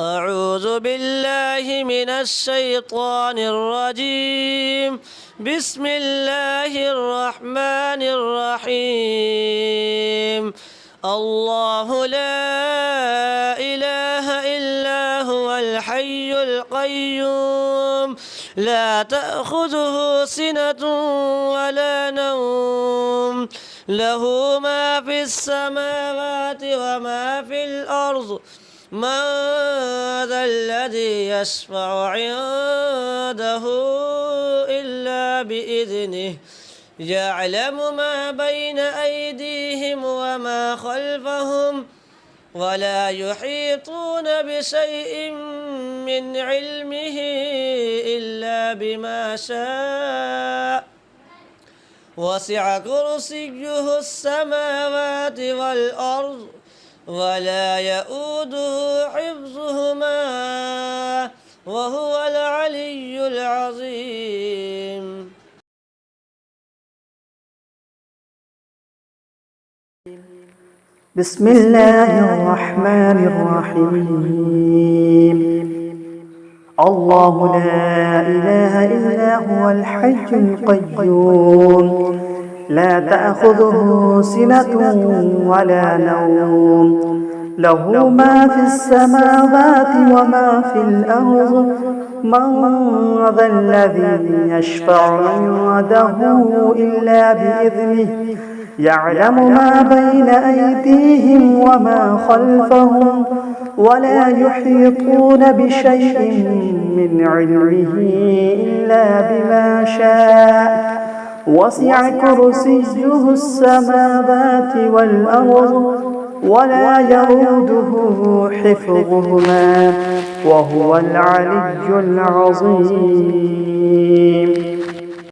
أعوذ بالله من الشيطان الرجيم. بسم الله الرحمن الرحيم. الله لا إله إلا هو الحي القيوم لا تأخذه سنة ولا نوم له ما في السماوات وما في الأرض من ذا الذي يشفع عنده إلا بإذنه يعلم ما بين أيديهم وما خلفهم ولا يحيطون بشيء من علمه إلا بما شاء وسع كرسيه السماوات والأرض ولا يؤوده حفظهما وهو العلي العظيم. بسم الله الرحمن الرحيم. الله لا إله إلا هو الحي القيوم لا تأخذه سنة ولا نوم له ما في السماوات وما في الأرض من ذا الذي يشفع عنده إلا بإذنه يعلم ما بين أيديهم وما خلفهم ولا يحيطون بشيء من علمه إلا بما شاء وسع كرسيه السماوات والأرض ولا يؤوده حفظهما وهو العلي العظيم.